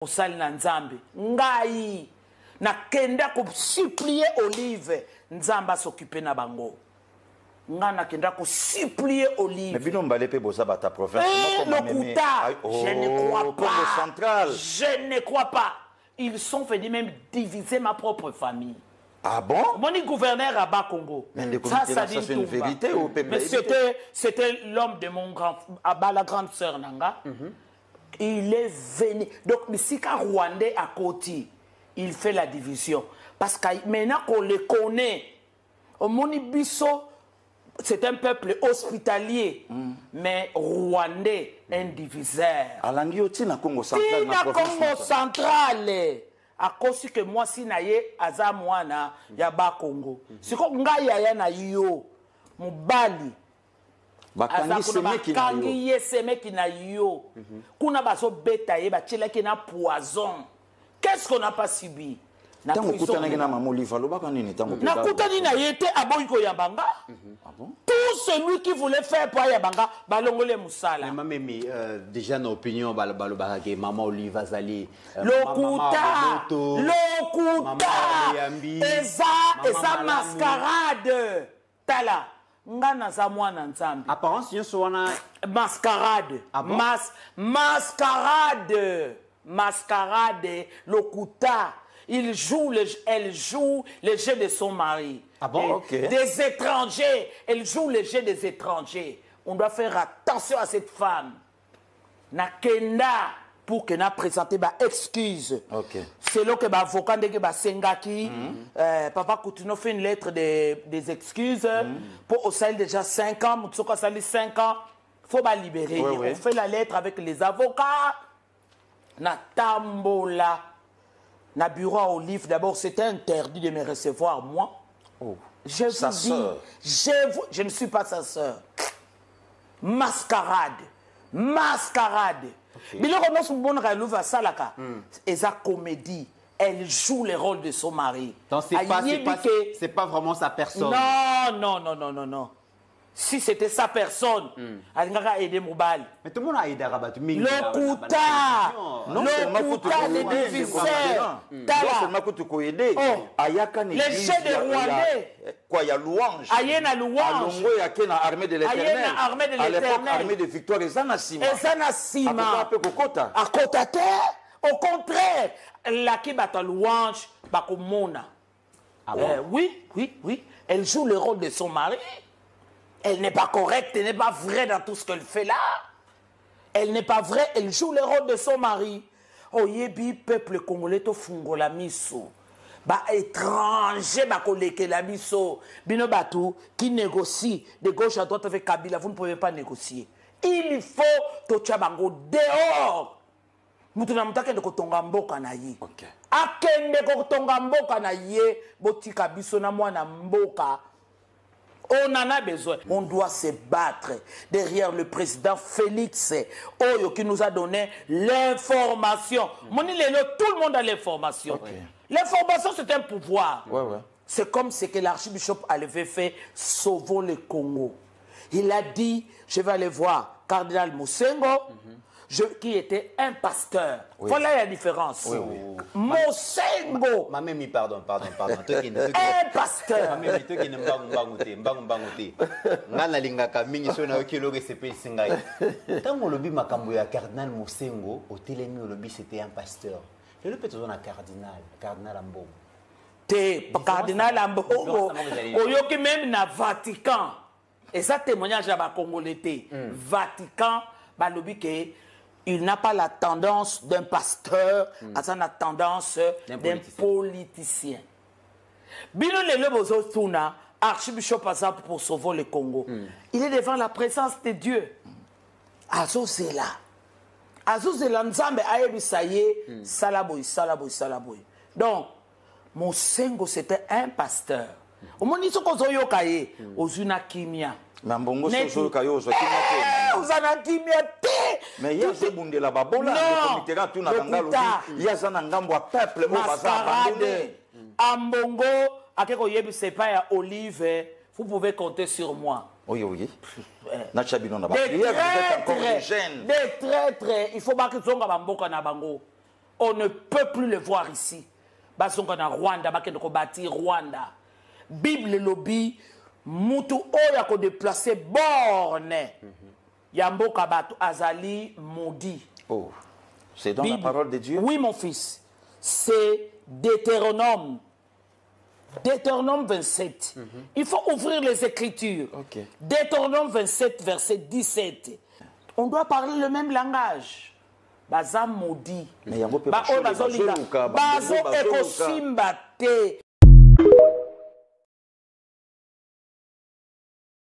osali na nzambe ngai nakenda ko supplier Olive nzamba s'occuper na bango nga nakenda ko supplier Olive mais bino mbale pe boza bata province je ne crois pas central. Je ne crois pas. Ils sont venus même diviser ma propre famille. Ah bon? Mon gouverneur à Bas-Congo. Ça c'est une vérité au peuple. Mais c'était l'homme de mon grand, la grande sœur Nanga. Il est venu. Donc, Missika Rwandais à côté, il fait la division. Parce que maintenant qu'on le connaît, Moni Bisso, c'est un peuple hospitalier, mais rwandais, indiviseur. Alangioti na Congo central. Na Congo central. À cause que moi, si naye azamwana ya ba Congo. Si ko ngaya ya na yo, mubali. Bakangi yeseme ki na yo. Kuna baso beta ye ba chela ki na poison. Qu'est-ce qu'on n'a pas subi? Tango kutana na mama Olive alobaka nini tango na kutani na yete aboyiko ya banga. Ah bon? Tout celui qui voulait faire pour Yabanga, balongole musala. Mais déjà nos opinions balobaka ke mama Olive azali lokuta eza mascarade tala ngana za mwana nzambe apparence nyoso wana mascarade mascarade lokuta. Elle joue le jeu de son mari. Ah bon, okay. Des étrangers. Elle joue le jeu des étrangers. On doit faire attention à cette femme. Nakenda pour qu'elle n'a présenté ma excuse. Okay. C'est là que l'avocat de Sengaki, Papa Coutinho fait une lettre des excuses. Pour au salaire déjà 5 ans, Moutsoka salaire 5 ans. Il faut la libérer. On fait la lettre avec les avocats. Natambola. Na bureau à Olive, d'abord, c'était interdit de me recevoir, moi. Oh. Je vous dis, je ne suis pas sa sœur. Mascarade. Mais sa comédie. Elle joue le rôle de son mari. Donc, c'est pas vraiment sa personne. Non. Si c'était sa personne, elle n'aurait aider Moubal. Mais tout le monde a aidé Rabat. Lokuta, les diviseurs. Les chefs des Rwandais. Quoi, il y a louange. Il y a louange. Il y a armée de l'éternel. À l'époque, armée de victoire. Et ça n'a sima. À côté, au contraire, la qui bat la louange, bakomona. Oui. Elle joue le rôle de son mari. Elle n'est pas correcte, elle n'est pas vraie dans tout ce qu'elle fait là. Elle n'est pas vraie, elle joue le rôle de son mari. Oh, yebi, peuple congolais, to fungola miso. Ba étranger, ba koleke la miso. Bino Batou, qui négocie de gauche à droite avec Kabila, vous ne pouvez pas négocier. Il faut to tchabango dehors. Mutuna mutake de kotonga mboka na ye. Akende kotonga mboka na ye, botika biso na mwana mboka. On en a besoin. On doit se battre derrière le président Félix Oyo qui nous a donné l'information. Tout le monde a l'information. Okay. L'information, c'est un pouvoir. C'est comme ce que l'archibishop avait fait, sauvons le Congo. Il a dit, je vais aller voir Cardinal Mosengo, qui était un pasteur. Voilà la différence. Mosengo. Mamemi, pardon. Un pasteur. Mamemi, toi qui n'aime pas Mbangoute. Ngana lingaka mingi so na okilo recepe singai. Quand on lobi makambo ya Cardinal Mosengo, au télémi lobi c'était un pasteur. Le peut-être un cardinal Ambongo. Cardinal Ambongo. Oyoki même na Vatican. Et ça témoignage à ba Congolais. Vatican, ba lobi ke il n'a pas la tendance d'un pasteur, à la tendance d'un politicien. Bino le bozo tuna, archibishop exemple pour sauver le Congo. Il est devant la présence de Dieu. Azozela. Azozela nzambe ayebisaye salaboy. Donc Mosengo c'était un pasteur. Au moment où on yokaye ozuna kimia. Nambongo soso kayo zo uzana kimia te. Mais il y a des bundé là-bas. Bon là, le comité là tout na ngalo. Il y a ça na ngambo peuple au bazar abandonné. Ambongo akeko yebi c'est pas ya Olive, vous pouvez compter sur moi. Oui. Na chabino na ba. Il y a encore des jeunes. Des traîtres, il faut pas que zonga bamboka na bango. on ne peut plus le voir ici. Bazonga na Rwanda, bakende ko bâtir Rwanda. Bible lobby, mutu oya ko déplacer borne. Yambo kabato azali maudit. Oh, c'est dans la parole de Dieu? Oui, mon fils. C'est Deutéronome. Deutéronome 27. Il faut ouvrir les Écritures. Okay. Deutéronome 27, verset 17. On doit parler le même langage. Baza maudit. Mais yango pe bazo ekosimba te.